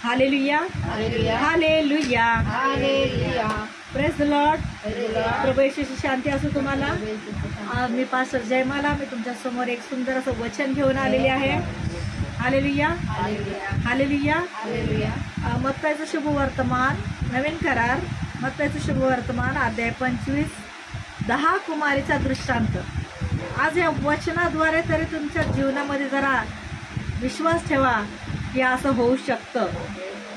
Hallelujah hallelujah hallelujah. Praise the Lord. प्रभू येशूची शांती असो तुम्हाला. मी पास्टर जयमाला, मी तुमच्या समोर एक सुंदर असं वचन घेऊन आलेले आहे. Hallelujah hallelujah. मत्ताईचं शुभवर्तमान, नवीन करार, मत्ताईचं शुभवर्तमान अध्याय 25, 10 कुमारीचा दृष्टांत. आज या वचनाद्वारे तरी तुमच्या जीवनामध्ये जरा विश्वास ठेवा की असं होऊ शकतं.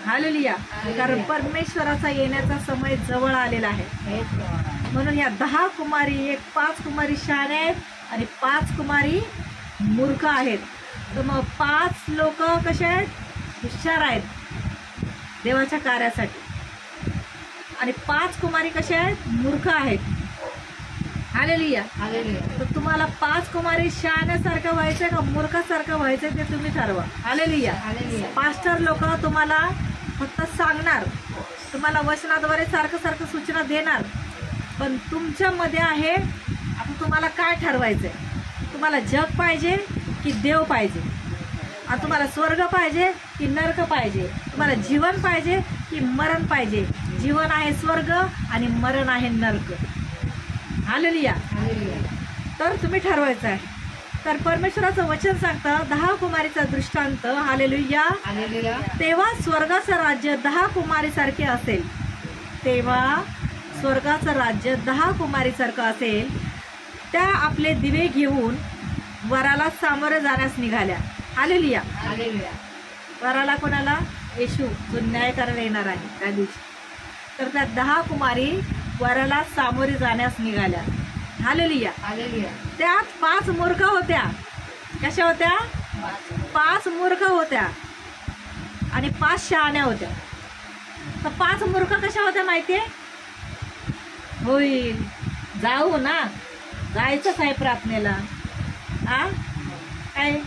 हालेलुया. कारण परमेश्वराचा येण्याचा समय जवळ आलेला आहे. म्हणून या 10 कुमारी, एक 5 कुमारी शहाण्या आहेत आणि 5 कुमारी मूर्ख आहेत. तर मग 5 लोक कसे आहेत? हुशार आहेत देवाच्या कार्यासाठी, आणि 5 कुमारी कसे आहेत? मूर्ख आहेत. हालेलुया. तर तुम्हाला 5 कुमारी शहाण्यासारखं व्हायचंय का मूर्खासारखं व्हायचंय ते तुम्ही ठरवा. हालेलुया. पास्टर लोक तुम्हाला फक्त सांगणार, तुम्हाला वचनाद्वारे सारखं सूचना देणार, पण तुमच्यामध्ये आहे आता तुम्हाला काय ठरवायचंय. तुम्हाला जग पाहिजे की देव पाहिजे? आता तुम्हाला स्वर्ग पाहिजे की नरक पाहिजे? तुम्हाला जीवन पाहिजे की मरण पाहिजे? जीवन आहे स्वर्ग आणि मरण आहे नरक. हालेलुया. तर तुम्ही ठरवायचं आहे. तर परमेश्वराचं वचन सांगतं 10 कुमारीचा दृष्टांत. हालेलुया. तेव्हा स्वर्गाचं राज्य 10 कुमारीसारखे असेल. तेव्हा स्वर्गाचं राज्य 10 कुमारीसारखं असेल. त्या आपले दिवे घेऊन वराला सामोरे जाण्यास निघाल्या. हालेलुया. वराला कोणाला? येशू, जो न्याय करायला येणार आहे त्या दिवशी. तर त्या 10 कुमारी वराला सामोरे जाण्यास निघाल्या. हालेलुया. त्यात 5 मूर्ख होत्या. कशा होत्या? 5 मूर्ख होत्या आणि 5 शहाण्या होत्या. तर 5 मूर्ख कशा होत्या माहितीये? होईल, जाऊ ना, जायचंच आहे प्रार्थनेला. काय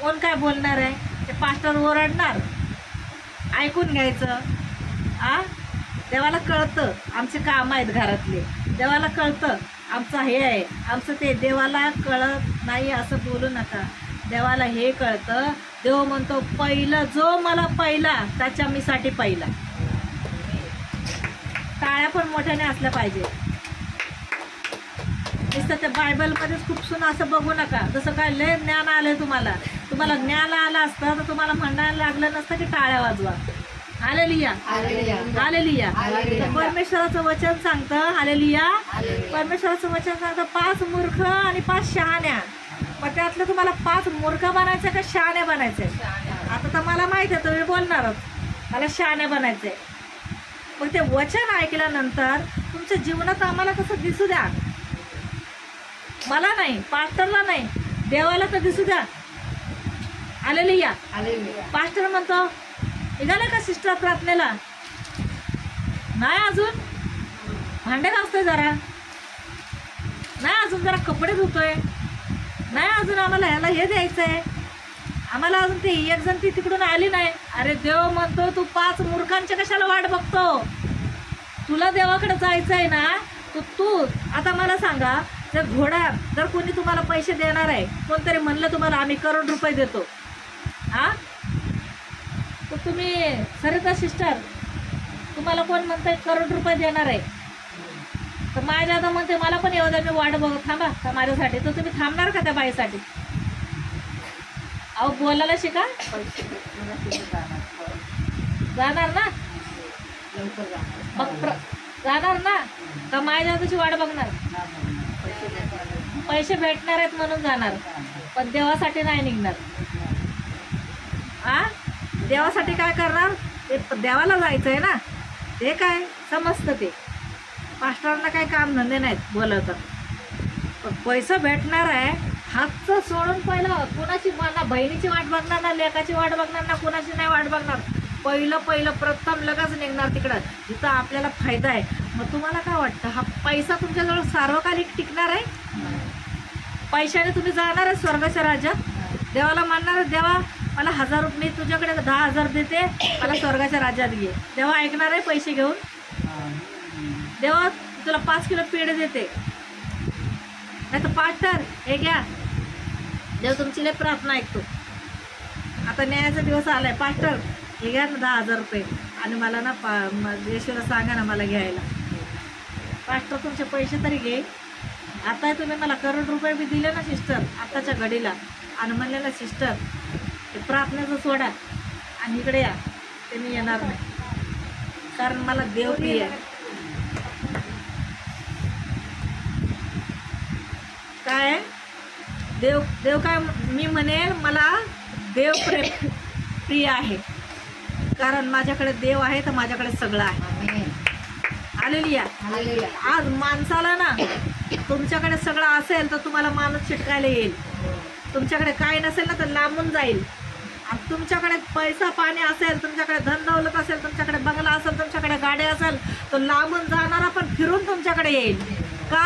कोण काय बोलणार आहे? ते पास्टर ओरडणार, ऐकून घ्यायचं. देवाला कळतं आमचे काम आहेत घरातले, देवाला कळतं आमचं हे आहे, आमचं ते. देवाला कळत नाही असं बोलू नका. देवाला हे कळतं. देव म्हणतो पहिलं जो मला पहिला त्याच्या मीसाठी पहिला. टाळ्या पण मोठ्याने असल्या पाहिजे. नुसतं त्या बायबलमध्येच खूप सुन असं बघू नका. जसं काय लय ज्ञान आलंय तुम्हाला. तुम्हाला ज्ञान आलं असतं तर तुम्हाला म्हणायला लागलं नसतं की टाळ्या वाजवा. Hallelujah hallelujah. परमेश्वराचं वचन सांगतं. हालेलुया. परमेश्वराचं वचन सांगतं 5 मूर्ख आणि 5 शहाण्या. पण त्यातलं तुम्हाला 5 मूर्ख बनायचं का शहाण्या बनायचंय? आता तर मला माहिती आहे तुम्ही बोलणारच, मला शहाण्या बनायचंय. मग ते वचन ऐकल्यानंतर तुमच्या जीवनात आम्हाला कसं दिसू द्या. मला नाही, पास्टरला नाही, देवाला तर दिसू द्या. हालेलुया. पास्टर म्हणतो निघाला का सिस्टर प्रार्थनेला? नाही अजून, भांडे घासतोय जरा, नाही अजून जरा कपडे धुतोय, नाही अजून आम्हाला ह्याला हे द्यायचंय, आम्हाला अजून ते एक जण ती तिकडून आली नाही. अरे देव म्हणतो तू 5 मूर्खांच्या कशाला वाट बघतो? तुला देवाकडे जायचंय ना. तू आता मला सांगा, जर घोडा, जर कोणी तुम्हाला पैसे देणार आहे, कोणतरी म्हणलं तुम्हाला आम्ही करोड रुपये देतो, तर तुम्ही सरिता सिस्टर, तुम्हाला कोण म्हणतंय करोड रुपये देणार आहे, तर माझ्या दादा म्हणते मला पण येऊ द्या, मी वाट बघत थांबा का माझ्यासाठी. तर तुम्ही थांबणार का त्या बाईसाठी? अहो बोलायला शिका. जाणार ना, मग जाणार ना का माझ्या दादाची वाट बघणार? पैसे भेटणार आहेत म्हणून जाणार, पण देवासाठी नाही निघणार. देवासाठी काय करणार? ते देवाला जायचं आहे ना, ते काय समजतं. ते पास्टरांना काय काम धंदे नाहीत बोलवतात, पण पैसा भेटणार आहे. हातचं सोडून पहिलं कोणाची ना बहिणीची वाट बघणार, ना लेकाची वाट बघणार, ना कोणाची नाही वाट बघणार. पहिलं प्रथम लगेच निघणार तिकडं जिथं आपल्याला फायदा आहे. मग तुम्हाला काय वाटतं, हा पैसा तुमच्याजवळ सार्वकालिक टिकणार आहे? पैशाने तुम्ही जाणार आहे स्वर्गाच्या राज्यात? देवाला म्हणणार देवा मला 1000 रुपये, मी तुझ्याकडे 10,000 देते, मला स्वर्गाच्या राज्यात घे. देवा ऐकणार आहे पैसे घेऊन? देवा तुला 5 किलो पेढे देते, नाही तर पास्टर हे घ्या. देव तुमची लय प्रार्थना ऐकतो. आता न्यायाचा दिवस आलाय. पास्टर हे घ्या ना 10,000 रुपये आणि मला ना येशूला सांगा ना मला घ्यायला. पास्टर तुमचे पैसे तरी घे. आता तुम्ही मला करोड रुपये बी दिले ना सिस्टर आताच्या घडीला, आणि म्हणले ना सिस्टर ते प्रार्थनेचं सोडा आणि इकडे या, ते मी येणार नाही, कारण मला देव प्रिय आहे. काय देव काय मी म्हणेल, मला देव प्रिय आहे, कारण माझ्याकडे देव आहे तर माझ्याकडे सगळं आहे. हालेलुया. आज माणसाला ना तुमच्याकडे सगळं असेल तर तुम्हाला माणूस चिटकायला येईल. तुमच्याकडे काय नसेल ना तर लांबून जाईल. आणि तुमच्याकडे पैसा पाणी असेल, तुमच्याकडे धन दौलत असेल, तुमच्याकडे बंगला असेल, तुमच्याकडे गाड्या असेल, तो लांबून जाणारा पण फिरून तुमच्याकडे येईल. का?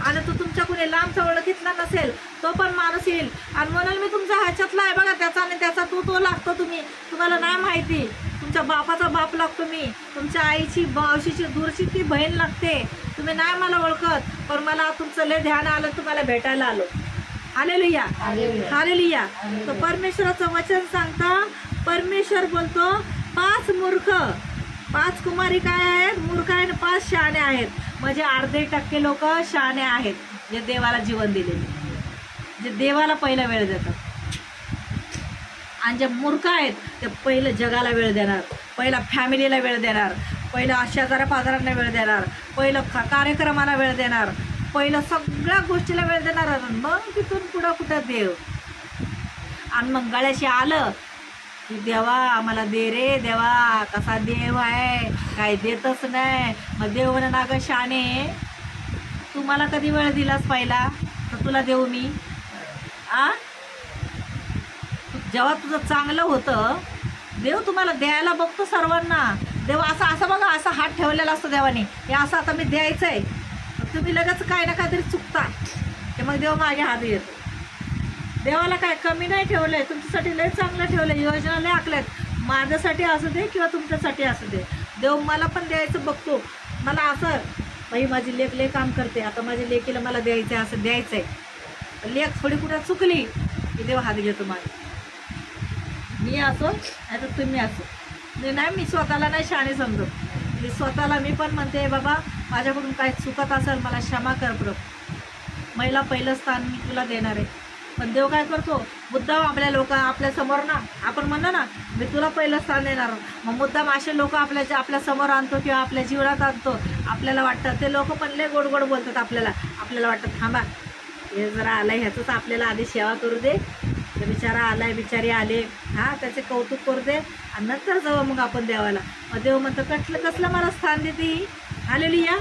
आणि तो तुमच्याकडे लांबचा ओळखीतला नसेल तो पण माणूस येईल. आणि म्हणून मी तुमचा ह्याच्यातला आहे बघा, त्याचा आणि त्याचा तो लागतो. तुम्हाला नाही माहिती, तुमच्या बापाचा बाप लागतो मी, तुमच्या आईची मावशीची दूरची ती बहीण लागते. तुम्ही नाही मला ओळखत, पण मला तुमचं लय ध्यान आलं, तुम्हाला भेटायला आलो. हालेलुया. हालेलुया. तर परमेश्वराचं वचन सांगता, परमेश्वर बोलतो 5 कुमारी काय आहेत? मूर्ख आहेत. 5 शहाणे आहेत. म्हणजे अर्धे टक्के लोक शहाणे आहेत, जे देवाला जीवन दिलेले, जे देवाला पहिला वेळ देतात. आणि जे मूर्ख आहेत ते पहिलं जगाला वेळ देणार, पहिला फॅमिलीला वेळ देणार, पहिलं शेजाऱ्या पाजारांना वेळ देणार, पहिलं कार्यक्रमाला वेळ देणार, पहिलं सगळ्या गोष्टीला वेळ देणार. मग तिथून पुढं कुठं देव. आणि मग गळ्याशी आलं की देवा आम्हाला दे रे देवा, कसा देव आहे, काय देतच नाही. मग देव म्हणा ना गं शाने, तू मला कधी वेळ दिलास पहिला, तर तुला देऊ मी. जेव्हा तुझं चांगलं होतं, देव तुम्हाला द्यायला बघतो सर्वांना. देव असं बघा, असा हात ठेवलेला असतो देवाने, हे असं आता मी द्यायचं आहे, तुम्ही लगेच काय ना काहीतरी चुकता, ते मग देव मागे हात येतो. देवाला काय कमी नाही ठेवलंय, तुमच्यासाठी लय चांगलं ठेवलंय, योजना लय आखल्यात. माझ्यासाठी असू दे किंवा तुमच्यासाठी असू दे, देव मला पण द्यायचं बघतो. मला असं बाई माझी लेक लय काम करते, आता माझ्या लेकीला मला द्यायचं आहे, असं द्यायचं आहे. लेक थोडी कुठं चुकली की देव हात घेतो माझी. मी असो नाही तर तुम्ही असो, मी स्वतःला नाही शहाणे समजत. मी स्वतःला मी पण म्हणते बाबा माझ्याकडून काही चुकत असेल मला क्षमा कर प्रभू, महिला पहिलं स्थान मी तुला देणार आहे. पण देव काय करतो, मुद्दाम आपल्या समोर ना, आपण म्हणतो ना मी तुला पहिलं स्थान देणार, मग मुद्दाम असे लोक आपल्या समोर आणतो किंवा आपल्या जीवनात आणतो. आपल्याला वाटतं ते लोक पण लय गोड गोड बोलतात, आपल्याला वाटतं थांबा हे जरा आलं आहे ह्याचंच आपल्याला आधी सेवा करू दे, ते बिचारा आलाय बिचारी आले, हां त्याचे कौतुक करू दे आणि नंतर जाऊ मग आपण देवाला. मग देव म्हणतं कसलं मला स्थान देते. हालेलुया.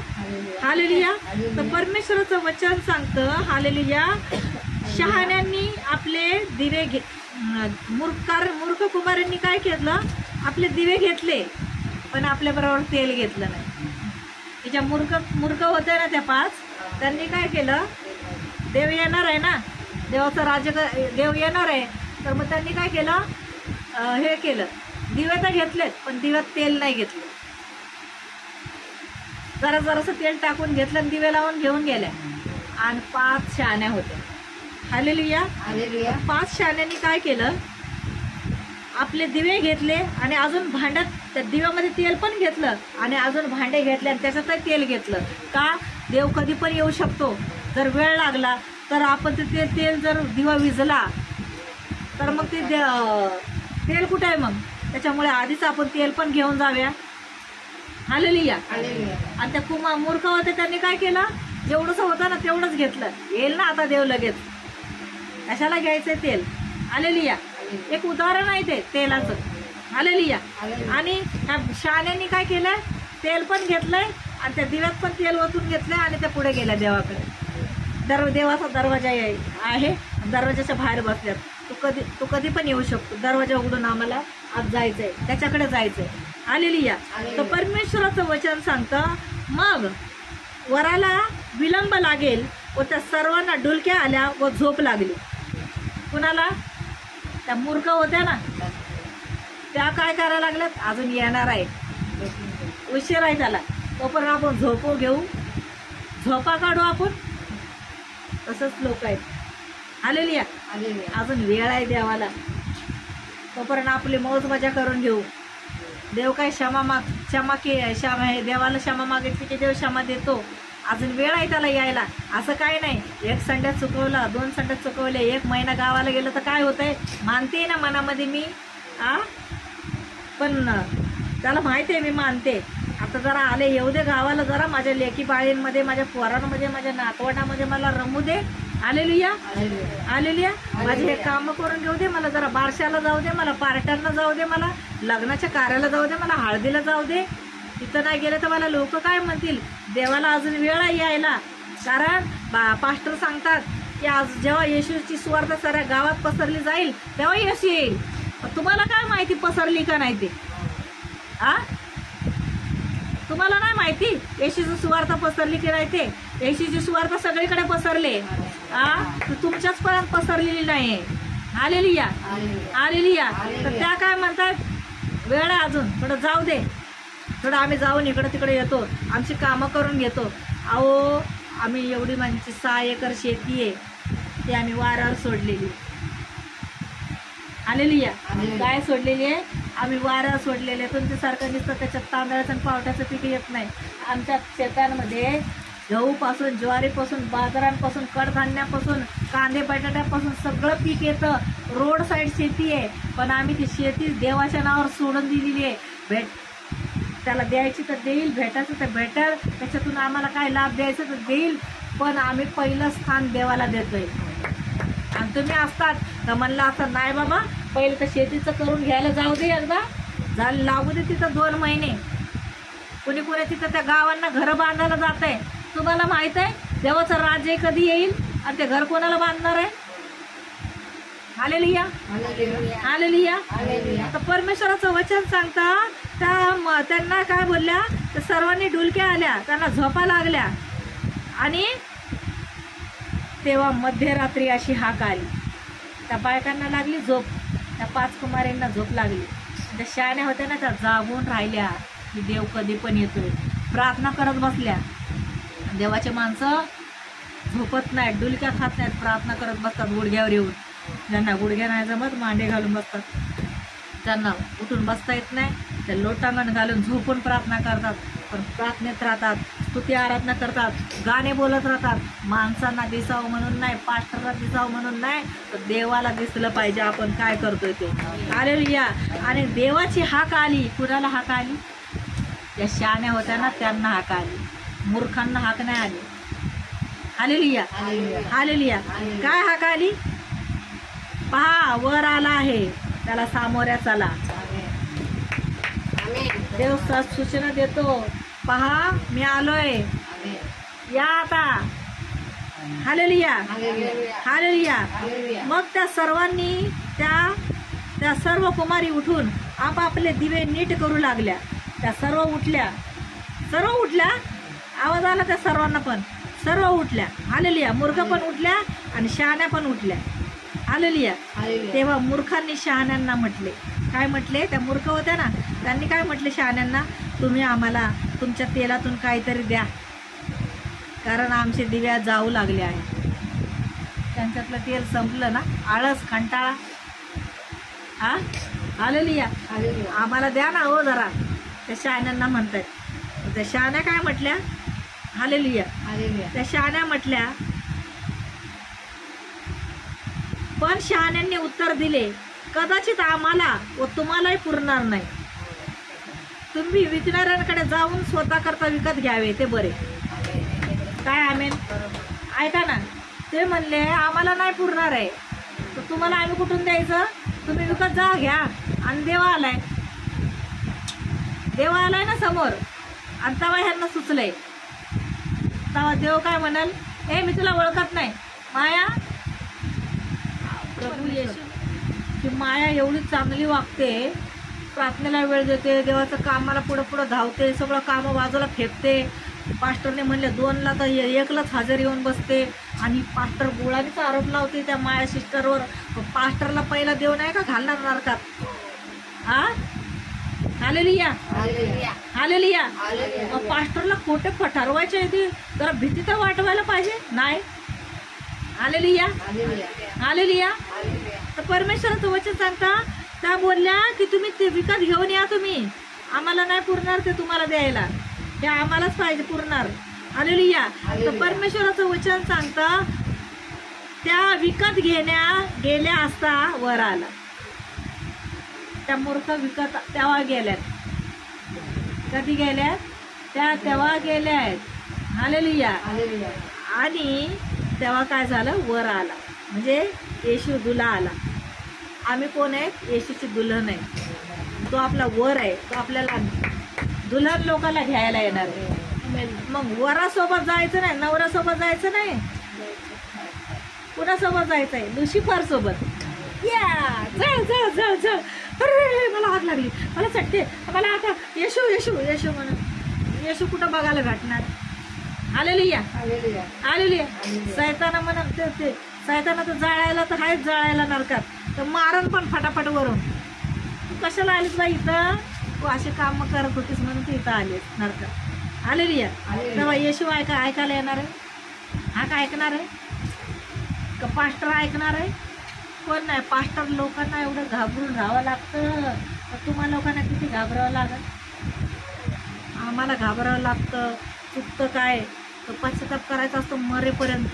हालेलुया. तर परमेश्वराचं वचन सांगतं हालेलुया, शहाण्यांनी आपले दिवे मूर्ख कुमारांनी काय केलं, आपले दिवे घेतले पण आपल्याबरोबर तेल घेतलं नाही. तिच्या मूर्ख होत्या ना त्या 5, त्यांनी काय केलं, देव येणार आहे ना, देवाचं राज्य देव येणार आहे, तर मग त्यांनी काय केलं, हे केलं, दिवे तर घेतलेत पण दिव्यात तेल नाही घेतलं. जरासं तेल टाकून घेतलं आणि दिवे लावून घेऊन गेल्या. आणि 5 शहाण्या होत्या. हालेलुया. 5 शहाण्यांनी काय केलं, आपले दिवे घेतले आणि अजून भांड्यात त्या दिव्यामध्ये तेल पण घेतलं आणि अजून भांडे घेतले आणि त्याच्यातही तेल घेतलं. का? देव कधी पण येऊ शकतो. जर वेळ लागला तर आपण ते तेल जर दिवा विजला तर मग ते तेल कुठं आहे मग, त्याच्यामुळे आधीच आपण तेल पण घेऊन जाऊया. हालेलुया. आणि त्या मूर्ख होते त्यांनी काय केलं, जेवढंच होतं ना तेवढंच घेतलं. येईल ना आता देव लगेच, कशाला घ्यायचंय तेल. हालेलुया. एक उदाहरण आहे ते तेलाचं. हालेलुया. आणि शहाण्यांनी काय केलंय, तेल पण घेतलंय आणि त्या दिव्यात पण तेल ओतून घेतलंय आणि त्या पुढे गेल्या देवाकडे. देवाचा दरवाजा आहे, दरवाजाच्या बाहेर बसल्यात. तू कधी पण येऊ शकतो, दरवाजा उघडून आम्हाला आज जायचंय, त्याच्याकडे जायचंय. हालेलुया. तर परमेश्वराचं वचन सांगतं, मग वराला विलंब लागेल व त्या सर्वांना डुलक्या आल्या व झोप लागली. कुणाला? त्या मूर्ख होत्या ना, त्या काय करायला लागल्यात, अजून येणार आहे, उशीर आहे त्याला, तोपर्यंत आपण झोपा काढू आपण. तसंच लोक आहेत. हालेलुया. अजून वेळ आहे देवाला. तोपर्यंत आपली मौज मजा करून घेऊ. देव काय क्षमा हे देवाला क्षमा मागितली की देव क्षमा देतो. अजून वेळ आहे त्याला यायला, असं काय नाही. 1 संडे चुकवला, 2 संडे चुकवले, 1 महिना गावाला गेलं तर काय होतंय, मानते ना मनामध्ये मी. पण त्याला माहिती आहे मी मानते. आता जरा आले येऊ दे गावाला, जरा माझ्या लेकी बाळींमध्ये, माझ्या पोरांमध्ये, माझ्या नातवंडामध्ये मला रमू दे. Hallelujah hallelujah. माझे हे कामं करून घेऊ दे, मला जरा बारशाला जाऊ दे, मला पार्ट्यांना जाऊ दे, मला लग्नाच्या कार्याला जाऊ दे, मला हळदीला जाऊ दे. तिथं नाही गेलं तर मला लोक काय म्हणतील. देवाला अजून वेळ आहे यायला. कारण पास्टर सांगतात की आज जेव्हा येशूची सुवार्ता साऱ्या गावात पसरली जाईल तेव्हा येशू येईल. तुम्हाला काय माहिती पसरली का नाही ते? तुम्हाला नाही माहिती येशूची सुवार्ता पसरली की नाही ते? येशूची सुवार्ता सगळीकडे पसरले, तुमच्याच पर्यंत पसरलेली नाहीये. Hallelujah hallelujah. तर त्या काय म्हणतात, वेळ आहे अजून, थोडं जाऊ दे, थोडं आम्ही जाऊन इकडं तिकडे येतो, आमची कामं करून घेतो. अहो आम्ही एवढी म्हणजे 6 एकर शेती आहे, ती आम्ही वाऱ्यावर सोडलेली. हालेलुया. काय सोडलेली आहे? आम्ही वाऱ्यावर सोडलेले. तुमच्यासारखं नुसतं त्याच्यात तांदळाचं आणि पावट्याचं पीक येत नाही. आमच्या शेतांमध्ये गहूपासून, ज्वारीपासून, बाजारांपासून, कडधान्यापासून, कांदे बटाट्यापासून सगळं पीक येतं. रोड साईड शेती आहे, पण आम्ही ती शेती देवाच्या नावावर सोडून दिलेली आहे. त्याला द्यायची तर देईल, भेटायचं तर भेटेल, त्याच्यातून आम्हाला काय लाभ द्यायचं तर देईल, पण आम्ही पहिलं स्थान देवाला देतोय. आणि तुम्ही असतात तर म्हणलं असं नाही बाबा, पहिलं तर शेतीचं करून घ्यायला जाऊ दे, एकदा झालं लागू दे तिथं 2 महिने. कुणी कुणी तिथं त्या गावांना घरं बांधायला जात आहे. तुम्हाला माहित आहे देवाचं राज्य कधी येईल आणि ते घर कोणाला बांधणार आहे? Hallelujah hallelujah. आता परमेश्वराचं वचन सांगता त्यांना काय बोलल्या, तर सर्वांनी डुलक्या आल्या, त्यांना झोपा लागल्या. आणि तेव्हा मध्यरात्री अशी हाक आली. त्या बायकांना लागली झोप, त्या 5 कुमारींना झोप लागली. त्या शहाण्या होत्या ना, त्या जागून राहिल्या की देव कधी पण येतोय. प्रार्थना करत बसल्या. देवाचे माणसं झोपत नाहीत, डुलक्या खात नाहीत, प्रार्थना करत बसतात गुडघ्यावर येऊन. ज्यांना गुडघ्या नाही जमत मांडे घालून बसतात, त्यांना उठून बसता येत नाही, ते लोटांगण घालून झोपून प्रार्थना करतात. पण प्रार्थनेत राहतात, स्तुती आराधना करतात, गाणे बोलत राहतात. माणसांना दिसावं म्हणून नाही, पास्टरला दिसावं म्हणून नाही, तर देवाला दिसलं पाहिजे आपण काय करतोय ते. हालेलुया. आणि देवाची हाक आली. कुणाला हाक आली? त्या शहाण्या होत्या ना त्यांना हाक आली, मूर्खांना हाक नाही आली. Hallelujah hallelujah. काय हाक आली? पहा वर आला आहे, त्याला सामोऱ्या चला. देव सूचना देतो, पहा मी आलोय, या आता. Hallelujah hallelujah. मग त्या सर्वांनी त्या सर्व कुमारी उठून आपापले दिवे नीट करू लागल्या. त्या सर्व उठल्या, आवाज आला त्या सर्वांना, पण सर्व उठल्या. हालेलुया. मूर्ख पण उठल्या आणि शहाण्या पण उठल्या. हालेलुया. तेव्हा मूर्खांनी शहाण्यांना म्हटले, काय म्हटले? त्या मूर्ख होत्या ना, त्यांनी काय म्हटले शहाण्यांना? तुम्ही आम्हाला तुमच्या तेलातून काहीतरी द्या, कारण आमचे दिव्या जाऊ लागले आहे. त्यांच्यातलं तेल संपलं ना, आळस कंटाळा. हालेलुया. आम्हाला द्या ना हो जरा, त्या शहाण्यांना म्हणतात. त्या शहाण्या काय म्हटल्या? हालेलुया. त्या शहाण्या म्हटल्या, पण शहाण्यांनी उत्तर दिले, कदाचित आम्हाला व तुम्हालाही पुरणार नाही. तुम्ही विकणाऱ्यांकडे जाऊन स्वतः करता विकत घ्यावे ते बरे. काय आमेन. ऐका ना, ते म्हणले आम्हाला नाही पुरणार आहे, तर तुम्हाला आम्ही कुठून द्यायचं? तुम्ही विकत जा, घ्या. आणि देवा आलाय ना समोर. आणि तेव्हा ह्यांना सुचलंय, तेव्हा देव काय म्हणाल? हे मी तुला ओळखत नाही. माया, प्रभू येशू की माया एवढी चांगली वागते, प्रार्थनेला वेळ देते, देवाचं कामाला पुढं धावते, सगळं कामं बाजूला फेकते. पास्टरने म्हणले 2ला तर 1लाच हजर येऊन बसते. आणि पास्टर गोळानीचा आरोप लावते त्या माया सिस्टरवर. पास्टरला पहिला देव नाही का घालणार नरकात? Hallelujah hallelujah. मग पास्टरला खोटे ठरवायचे येते, जरा भीती तर वाटवायला पाहिजे नाही? Hallelujah hallelujah. तर परमेश्वराचं वचन सांगता त्या बोलल्या की तुम्ही ते विकत घेऊन या, तुम्ही आम्हाला नाही पुरणार ते तुम्हाला द्यायला, ते आम्हालाच पाहिजे पुरणार. हालेलुया. तर परमेश्वराचं वचन सांगतं त्या विकत गेल्या असता वर आला. त्या मूर्ख विकत तेव्हा गेल्यात. कधी गेल्यात? त्या तेव्हा गेल्या आहेत. हालेलुया. आणि तेव्हा काय झालं? वर आला. म्हणजे येशू दुल्हा आला. आम्ही कोण आहेत? येशूची दुल्हन आहे. तो आपला वर आहे. तो आपल्याला दुल्हन लोकांना घ्यायला येणार आहे. मग वरासोबत जायचं नाही, नवऱ्यासोबत जायचं नाही, कुणासोबत जायचं आहे? लुसिफर सोबत. या जळ जळ जळ जळ. अरे मला आग लागली, मला चटते, मला आता येशू येशू येशू म्हणून. येशू कुठं बघायला भेटणार? हालेलुया. हालेलुया. सैताना म्हणत ते सैताना तर जाळायला तर आहेच, जाळायला नरकात, तर मारण पण फटाफट वरून. तू कशाला आलीस बाई इथं? तू असे काम करत होतीस म्हणून तू इथं आलीस नरकात. हालेलुया. तेव्हा येशू ऐकायला येणार आहे? हा का ऐकणार आहे का पास्टर ऐकणार आहे? कोण नाही. पास्टर लोकांना एवढं घाबरून राहावं लागतं. तर तुम्हाला लोकांना किती घाबरावं लागत? आम्हाला घाबरावं लागतं. चुकतं काय तर पश्चाताप करायचा असतो मरेपर्यंत,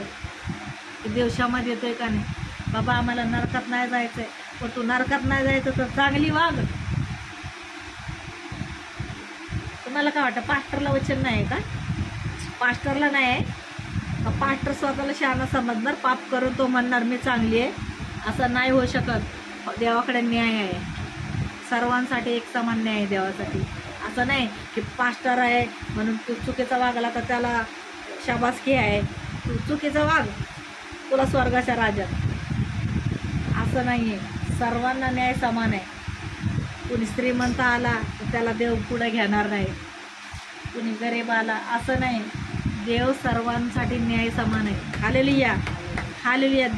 की देव क्षमा देतोय का नाही. बाबा आम्हाला नरकात नाही जायचं आहे, पण तू नरकात नाही जायचं तर चांगली वाग. तुम्हाला काय वाटतं पास्टरला वचन नाही आहे का? पास्टरला नाही आहे का? पास्टर स्वतःला शहाणा समजणार, पाप करून तो म्हणणार मी चांगली आहे. असं नाही होऊ शकत. देवाकडे न्याय आहे. सर्वांसाठी एक समान न्याय आहे देवासाठी. असं नाही की पास्टर आहे म्हणून तू चुकीचा वागला तर त्याला शाबासकी आहे. तू चुकीचा वाग, तुला स्वर्गाच्या राज्यात. असं नाही आहे. सर्वांना न्याय समान आहे. कुणी श्रीमंत आला तर त्याला देव पुढे घेणार नाही, कुणी गरीब आला असं नाही. देव सर्वांसाठी न्याय समान आहे. हालेलुया. हालेलुया.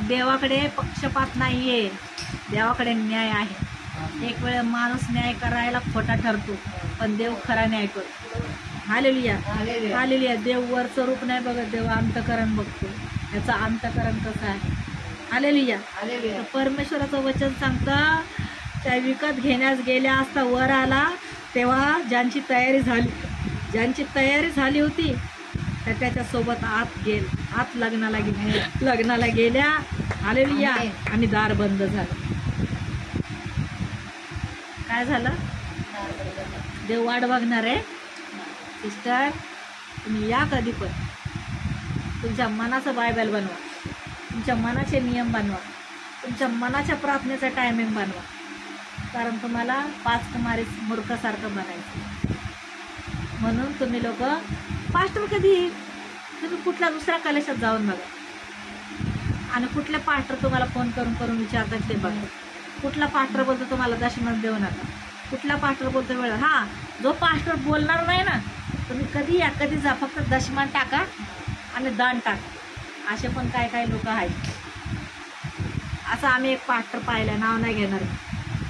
देवाकडे पक्षपात नाही आहे. देवाकडे न्याय आहे. एक वेळ माणूस न्याय करायला खोटा ठरतो, पण देव खरा न्याय करतो. हालेलुया. हालेलुया. देव वरचं रूप नाही बघत, देव अंतकरण बघतो. याचं अंतकरण कसं आहे? हालेलुया. तर परमेश्वराचं वचन सांगतं त्या विकत घेण्यास गेल्या असता वर आला. तेव्हा ज्यांची तयारी झाली होती तर त्याच्यासोबत आत लग्नाला गेल्या. हालेलुया. आणि दार बंद झालं. काय झालं? देव वाट बघणार आहे. सिस्टर तुम्ही या कधी पण. तुमच्या मनाचं बायबल बनवा, तुमच्या मनाचे नियम बनवा, तुमच्या मनाच्या प्रार्थनेचं टायमिंग बनवा. कारण तुम्हाला 5 कुमारी मूर्खासारखं बनायचं. म्हणून तुम्ही लोक पास्टर कधी तुम्ही कुठल्या दुसऱ्या कलेशात जाऊन बघा. आणि कुठले पास्टर तुम्हाला फोन करून विचारतात ते बघा. कुठला पास्टर बोलतो तुम्हाला दशमन देऊ नका. कुठला पास्टर बोलतो वेळ. हां, जो पास्टर बोलणार नाही ना तुम्ही कधी या कधी जा, फक्त दशमान टाका आणि दान टाका. असे पण काय लोक आहेत. असं आम्ही एक पास्टर पाहिला, नाव नाही घेणार.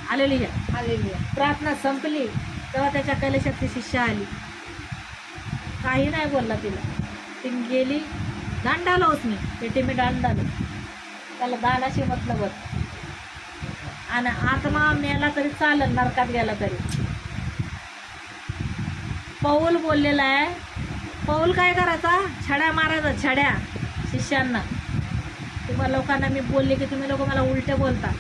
हालेलुया. हालेलुया. प्रार्थना संपली तेव्हा त्याच्या कलेशात ती शिष्या आली. काही नाही बोलला तिला. ती गेली, दान डालो उसने पेटी में दान डालो. त्याला दानाशी मतलब होत. आणि आत्मा मेला तरी चालेल, नरकात गेला तरी. पौल बोललेला आहे. पौल काय करायचा? छड्या मारायचा, छड्या शिष्यांना. तुम्हाला लोकांना मी बोलले की तुम्ही लोक मला उलटे बोलता.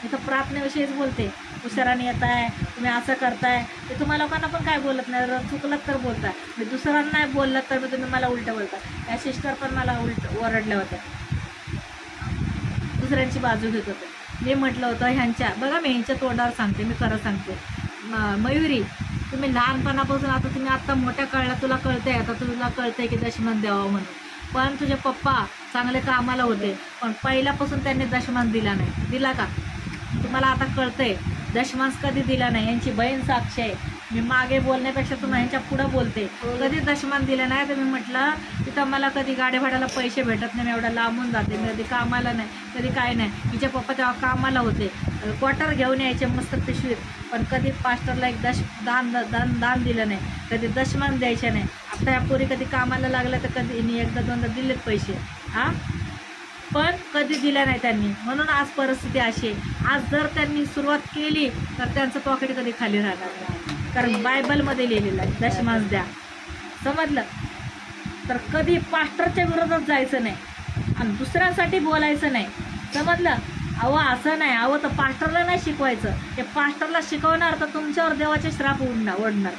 इथं प्रार्थनेविषयीच बोलते. उशिराने येत आहे, तुम्ही असं करताय. ते तुम्हाला लोकांना पण काय बोलत नाही. चुकलं तर बोलताय. मी दुसऱ्यांना नाही बोललं तर तुम्ही मला उलटं बोलता. या सिस्टर पण मला ओरडल्या होत्या, दुसऱ्यांची बाजू घेत होते. मी म्हटलं होतं ह्यांच्या बघा, मी ह्यांच्या तोंडावर सांगते, मी खरं सांगते. मयुरी तुम्ही लहानपणापासून आता तुम्ही आत्ता मोठ्या कळल्या, तुला कळतंय, आता तुला कळतंय की दशमान द्यावं म्हणून. पण तुझे पप्पा चांगले कामाला होते, पण पहिल्यापासून त्यांनी दशमान दिला नाही. दिला का? तुम्हाला आता कळतंय दशमांश कधी दिला नाही. यांची बहीण साक्ष आहे. मी मागे बोलण्यापेक्षा तुम्हाला ह्यांच्या पुढं बोलते. कधी दशमान दिलं नाही. तर मी म्हटलं तिथं मला कधी गाड्या भाड्याला पैसे भेटत नाही, मी एवढं लांबून जाते, मी कधी कामाला नाही, कधी काय नाही. हिचे पप्पा तेव्हा कामाला होते, क्वार्टर घेऊन यायचे मस्त पिशवीत, पण कधी पास्टरला एक दान दिलं नाही, कधी दशमान द्यायचे नाही. आता या पोरी कधी कामाला लागल्या तर कधी एकदा दोनदा दिलेत पैसे. हां, पण कधी दिल्या नाही त्यांनी, म्हणून आज परिस्थिती अशी आहे. आज जर त्यांनी सुरुवात केली तर त्यांचं पॉकेट कधी खाली राहणार नाही, कारण बायबलमध्ये लिहिलेलं आहे दशमांश द्या. समजलं? तर कधी पास्टरच्या विरोधात जायचं नाही आणि दुसऱ्यांसाठी बोलायचं नाही. समजलं? अहो असं नाही, अहो तर पास्टरला नाही शिकवायचं, ते पास्टरला शिकवणार तर तुमच्यावर देवाचे श्राप ओढणार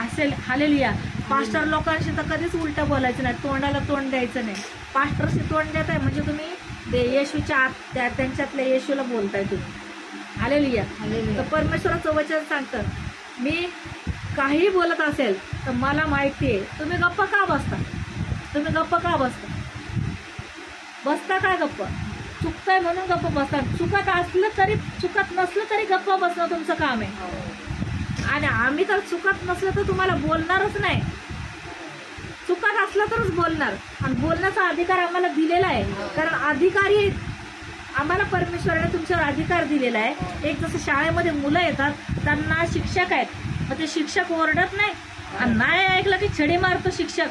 असेल. हालेलुया. पास्टर लोकांशी तर कधीच उलटं बोलायचं नाही, तोंडाला तोंड द्यायचं नाही. पास्टरशी तोंड देत आहे म्हणजे तुम्ही येशूच्या आत त्यांच्यातल्या येशूला बोलताय तुम्ही. हालेलुया. तर परमेश्वराचं वचन सांगतं, मी काही बोलत असेल तर मला माहिती आहे. तुम्ही गप्प का बसता? तुम्ही गप्प का बसता काय गप्प? चुकताय म्हणून गप्प बसता. चुकत असलं तरी चुकत नसलं तरी गप्प बसणं तुमचं काम आहे. आणि आम्ही तर चुकत नसलं तर तुम्हाला बोलणारच नाही, चुकत असलं तरच बोलणार. आणि बोलण्याचा अधिकार आम्हाला दिलेला आहे, कारण अधिकारी आम्हाला परमेश्वराने तुमच्यावर अधिकार दिलेला आहे. एक जसं शाळेमध्ये मुलं येतात त्यांना शिक्षक आहेत, मग ते शिक्षक ओरडत नाही आणि नाही ऐकलं की छडी मारतो शिक्षक.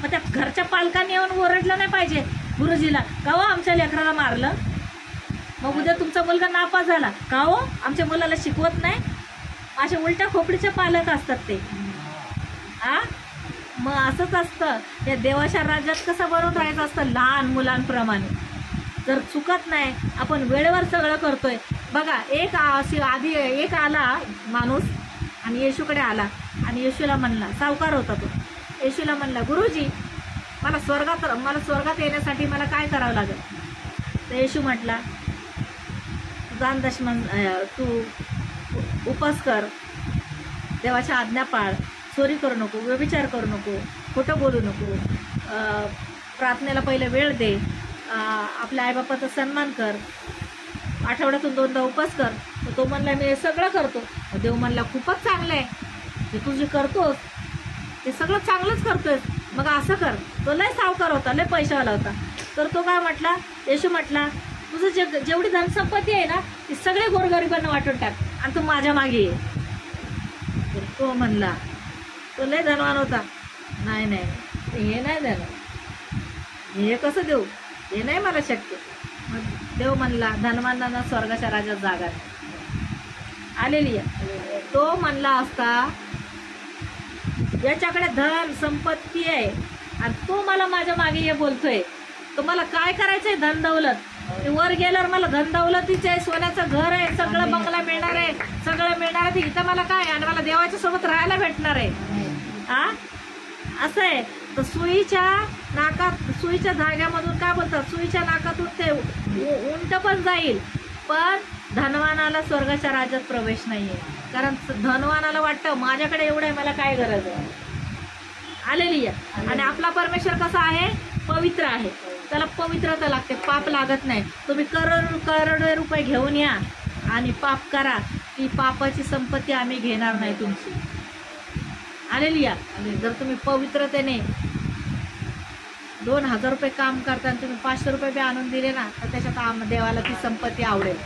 मग त्या घरच्या पालकांनी येऊन ओरडलं नाही पाहिजे गुरुजीला, का हो आमच्या लेकराला मारलं. मग उद्या तुमचा मुलगा नापास झाला, का हो आमच्या मुलाला शिकवत नाही. असे उलट्या खोपडीचे पालक असतात ते. मग असंच असतं. या देवाच्या राज्यात कसं बनवून राहायचं असतं लहान मुलांप्रमाणे. जर चुकत नाही, आपण वेळेवर सगळं करतोय. बघा, एक आला माणूस आणि येशूकडे आला आणि येशूला म्हणला, सावकार होता तो. येशूला म्हणला, गुरुजी मला स्वर्गात येण्यासाठी मला काय करावं लागेल? तर येशू म्हटला, दान दशमान, तू उपास कर, देवाच्या आज्ञा पाळ, चोरी करू नको, व्यभिचार करू नको, खोटं बोलू नको, प्रार्थनेला पहिले वेळ दे, आपल्या आईबापाचा सन्मान कर, आठवड्यातून 2दा उपास कर. तर तो म्हणला, मी हे सगळं करतो. देव म्हणला, खूपच चांगलं आहे, ते तू जे करतोस ते सगळं चांगलंच करतोय, मग असं कर. तो लय सावकार होता, लय पैशावाला होता. तर तो काय म्हटला, येशू म्हटला, तुझं जेवढी धनसंपत्ती आहे ना ती सगळे गोरगरिबांना वाटून टाक आणि तू माझ्या मागे ये. तर तो म्हणला, तो लय धनवान होता, नाही हे नाही देणार, हे कसं देऊ, हे नाही मला शक्य. मग देव म्हणला, धनवानांना स्वर्गाच्या राज्यात जागा आलेली आहे. तो म्हणला असता, याच्याकडे धन संपत्ती आहे आणि तो मला माझ्या मागे ये बोलतोय, तर मला काय करायचंय? धन दौलत. वर गेल्यावर मला धन दौलतीचं आहे, सोन्याचं घर आहे, सगळं बंगला मिळणार आहे, सगळं मिळणार आहे. इथं मला काय, आणि मला देवाच्या सोबत राहायला भेटणार आहे. असं आहे. तर सुईच्या धाग्यामधून काय बोलतात, सुईच्या नाकातून ते उंट पण जाईल, पण धनवानाला स्वर्गाच्या राज्यात प्रवेश नाहीये. कारण धनवानाला वाटतं माझ्याकडे एवढं आहे, मला काय गरज आहे. आलेली आहे. आणि आपला परमेश्वर कसा आहे? पवित्र आहे. त्याला पवित्रता लागते, पाप लागत नाही. तुम्ही करोड रुपये घेऊन या आणि पाप करा, ती पापाची संपत्ती आम्ही घेणार नाही तुमची. आलेली आहे. जर तुम्ही पवित्रतेने 2000 रुपये काम करता आणि तुम्ही 500 रुपये बी आणून दिले ना, तर त्याच्यात देवाला ती संपत्ती आवडेल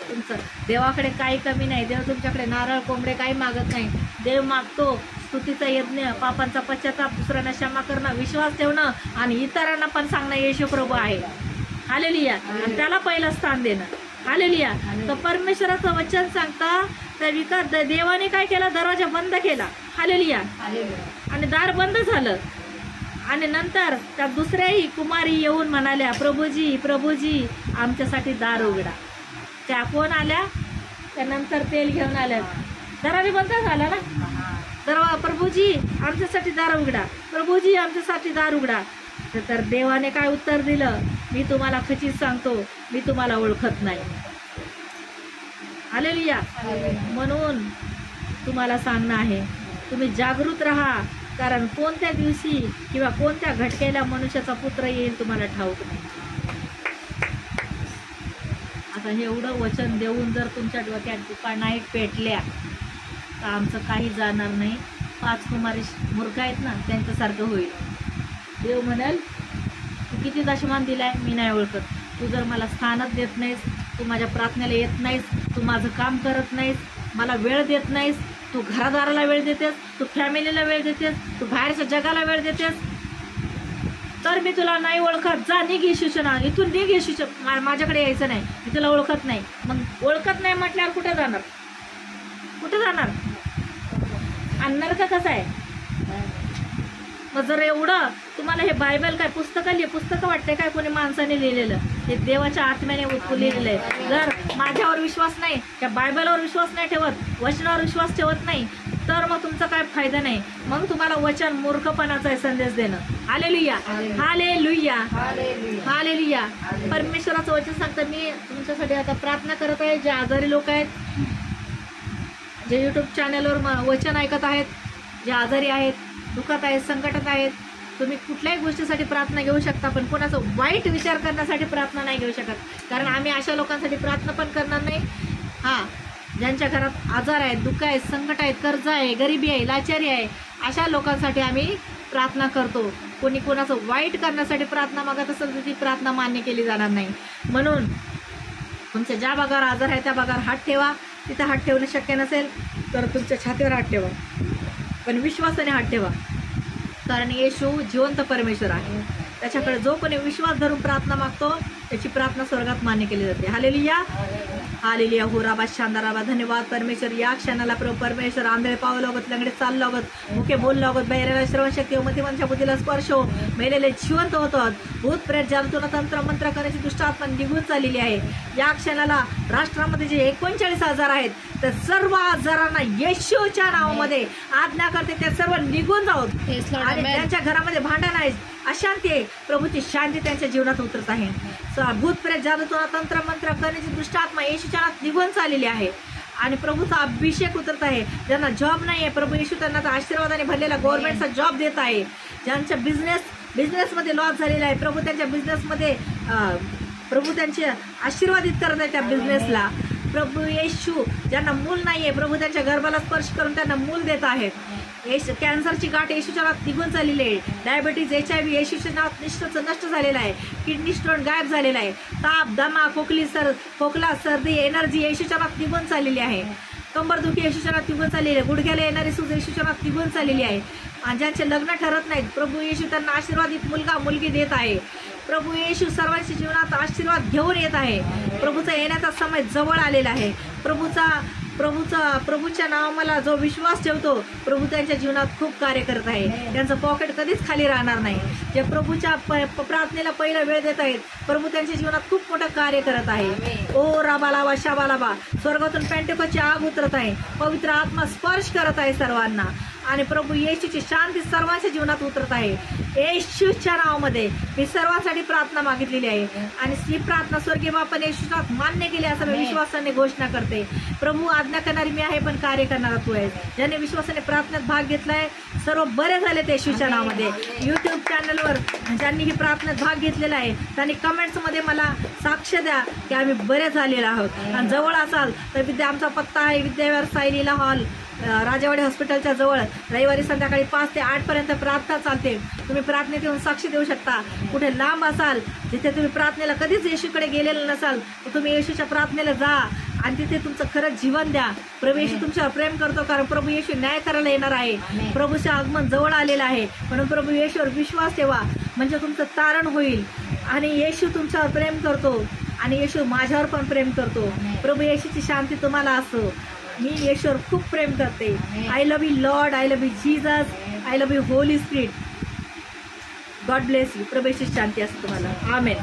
तुमचं. देवाकडे काही कमी नाही. देव तुमच्याकडे नारळ कोंबडे काही मागत नाही. देव मागतो स्तुतीचा यज्ञ, पापांचा पश्चाताप, दुसऱ्यांना क्षमा करणं, विश्वास ठेवणं आणि इतरांना पण सांगणं येशू प्रभू आहे. हालेलुया. आणि त्याला पहिलं स्थान देणं. हालेलुया. तर परमेश्वराचं वचन सांगता, त्या देवाने काय केलं? दरवाजा बंद केला. हालेलुया. आणि दार बंद झालं. आणि नंतर त्या दुसऱ्याही कुमारी येऊन म्हणाल्या, प्रभूजी प्रभूजी आमच्यासाठी दार उघडा. त्या कोण आल्या? त्यानंतर तेल घेऊन आल्या. दरवाजा बंद झाला ना, प्रभूजी आमच्यासाठी दार उघडा, प्रभूजी आमच्यासाठी दार उघडा. तर देवाने काय उत्तर दिलं? मी तुम्हाला खचित सांगतो, मी तुम्हाला ओळखत नाही. हालेलुया. म्हणून तुम्हाला सांगणं आहे, तुम्ही जागृत राहा, कारण कोणत्या दिवशी किंवा कोणत्या घटकेला मनुष्याचा पुत्र येईल तुम्हाला ठाऊक नाही. आता हे एवढं वचन देऊन जर तुमच्या डोक्यात दुका नाही पेटल्या तर आमचं काही जाणार नाही. 5 कुमारी मूर्ख आहेत ना, त्यांच्यासारखं होईल. देव म्हणाल, तू किती दशमान दिलाय मी नाही ओळखत. तू जर मला स्थानच देत नाहीस, तू माझ्या प्रार्थनेला येत नाहीस, तू माझं काम करत नाहीस, मला वेळ देत नाहीस, तू घरादाराला वेळ देतेस, तू फॅमिलीला वेळ देतेस, तू बाहेरच्या जगाला वेळ देतेस, तर मी तुला नाही ओळखत, जा निघ येशूच्या नावाने, इथून निघ येशूच्या, माझ्याकडे यायचं नाही, मी तुला ओळखत नाही. मग ओळखत नाही म्हटल्यावर कुठे जाणार, कुठे जाणार? आणणार का कसं आहे? मग जर एवढं तुम्हाला हे बायबल काय पुस्तकं वाटते काय कोणी माणसाने लिहिलेलं, हे देवाच्या आत्म्याने लिहिलेलं आहे. जर माझ्यावर विश्वास नाही, त्या बायबलवर विश्वास नाही ठेवत, वचनावर विश्वास ठेवत नाही, तर मग तुमचा काय फायदा नाही. मग तुम्हाला वचन मूर्खपणाचा संदेश देणं. Hallelujah, hallelujah, hallelujah. परमेश्वराचं वचन सांगतं. मी तुमच्यासाठी आता प्रार्थना करत आहे. जे आजारी लोक आहेत, जे यूट्यूब चॅनलवर वचन ऐकत आहेत, जे आजारी आहेत, दुखत आहेत, संकटात आहेत, तुम्ही कुठल्याही गोष्टीसाठी प्रार्थना घेऊ शकता, पण कोणाचा वाईट विचार करण्यासाठी प्रार्थना नाही घेऊ शकत. कारण आम्ही अशा लोकांसाठी प्रार्थना पण करणार नाही. हां, ज्यांच्या घरात आजार आहेत, दुःख आहेत, संकट आहेत, कर्ज आहे, गरिबी आहे, लाचारी आहे, अशा लोकांसाठी आम्ही प्रार्थना करतो. कोणी कोणाचं वाईट करण्यासाठी प्रार्थना मागत असेल तर ती प्रार्थना मान्य केली जाणार नाही. म्हणून तुमच्या ज्या भागावर आजार आहे त्या भागावर हात ठेवा. तिथं हात ठेवणं शक्य नसेल तर तुमच्या छातीवर हात ठेवा, पण विश्वासाने हात ठेवा. कारण येशू जिवंत परमेश्वर आहे. त्याच्याकडे जो कोणी विश्वास धरून प्रार्थना मागतो त्याची प्रार्थना स्वर्गात मान्य केली जाते. Hallelujah, hallelujah. हो राबा शांदाराबा. धन्यवाद परमेश्वर. या क्षणाला परमेश्वर आंधळे पावलं लागत, लंगडे चालू लागत, मुखे बोल लागत, बहिरेला श्रवणशक्ती हो, मतिमनच्या बुद्धीला स्पर्श हो, मेलेले जिवंत होतात, भूत प्रेत जादूतून तंत्र मंत्र करण्याची दुष्ट आत्मा निघून चाललेली आहे. या क्षणाला राष्ट्रामध्ये जे 39,000 आहेत त्या सर्व आजारांना येशूच्या नावामध्ये आज्ञा करते, त्या सर्व निघून जाऊत. आणि त्यांच्या घरामध्ये भांडण आहे, अशांती आहे, प्रभूची शांती त्यांच्या जीवनात उतरत आहे. भूत प्रेत जादूतून तंत्र मंत्र करण्याची दुष्ट आत्मा येशूच्या नावात निघून चाललेली आहे. आणि प्रभूचा अभिषेक उतरत आहे. ज्यांना जॉब नाही आहे, प्रभू येशू त्यांना आशीर्वादाने भरलेला गव्हर्नमेंटचा जॉब देत आहे. ज्यांच्या बिझनेसमध्ये लॉस झालेला आहे, प्रभू त्यांच्या बिझनेसमध्ये प्रभू त्यांचे आशीर्वादित करत आहे त्या बिझनेसला. प्रभू येशू ज्यांना मूल नाही आहे, प्रभू त्यांच्या गर्भाला स्पर्श करून त्यांना मूल देत आहेत. कॅन्सरची गाठ येशूच्या नावात निघून चाललेली आहे. डायबिटीज, HIV येशूच्या नावात नष्ट झालेला आहे. किडनी स्टोन गायब झालेला आहे. ताप, दमा, खोकला, सर्दी, एनर्जी येशूच्या नावात निघून चाललेली आहे. कंबरदुखी येशूच्या नावात निघून चाललेली आहे. गुडघ्याला येणारी सूज येशूच्या नावात निघून चाललेली आहे. आणि ज्यांचे लग्न ठरत नाहीत, प्रभू येशू त्यांना आशीर्वादित मुलगा मुलगी देत आहे. प्रभू येशू सर्वांच्या जीवनात आशीर्वाद घेऊन येत आहे. प्रभूचा येण्याचा समय जवळ आलेला आहे. प्रभूच्या नावाला जो विश्वास ठेवतो, प्रभू त्यांच्या जीवनात खूप कार्य करत आहे. त्यांचं पॉकेट कधीच खाली राहणार नाही. जे प्रभूच्या प्रार्थनेला पहिला वेळ देत आहेत, प्रभू त्यांच्या जीवनात खूप मोठं कार्य करत आहे. ओ राबालाबा शाबालाबा. स्वर्गातून पेंटेकोची आग उतरत आहे. पवित्र आत्मा स्पर्श करत आहे सर्वांना. आणि प्रभू येशूची शांती सर्वांच्या जीवनात उतरत आहे. येशूच्या नावामध्ये मी सर्वांसाठी प्रार्थना मागितलेली आहे आणि ही प्रार्थना स्वर्गीय बापाने येशूच्या मान्य केली असं मी विश्वासाने घोषणा करते. प्रभू आज्ञा करणारी मी आहे, पण कार्य करणारा तू आहेस. ज्यांनी विश्वासाने प्रार्थनेत भाग घेतलाय सर्व बरे झाले ते येशूच्या नावामध्ये. यूट्यूब चॅनलवर ज्यांनी ही प्रार्थनेत भाग घेतलेला आहे त्यांनी कमेंट्समध्ये मला साक्ष द्या की आम्ही बरे झालेलो आहोत. आणि जवळ असाल तर आमचा पत्ता आहे विद्याविहार साई लीला हॉल, राजेवाडी हॉस्पिटलच्या जवळ. रविवारी संध्याकाळी 5 ते 8 पर्यंत प्रार्थना चालते. तुम्ही प्रार्थनेत येऊन साक्षी देऊ शकता. कुठे लांब असाल, जिथे तुम्ही प्रार्थनेला कधीच येशूकडे गेलेलं नसाल, तर तुम्ही येशूच्या प्रार्थनेला जा आणि तिथे तुमचं खरंच जीवन द्या. प्रभू येशू तुमच्यावर प्रेम करतो, कारण प्रभू येशू न्याय करायला येणार आहे. प्रभूचे आगमन जवळ आलेलं आहे. म्हणून प्रभू येशूवर विश्वास ठेवा, म्हणजे तुमचं तारण होईल. आणि येशू तुमच्यावर प्रेम करतो आणि येशू माझ्यावर पण प्रेम करतो. प्रभू येशूची शांती तुम्हाला असो. मी येशूवर खूप प्रेम करते. I love you Lord, I love you Jesus, I love you Holy Spirit. God bless you. प्रभू येशूची शांती असते तुम्हाला. आमेन.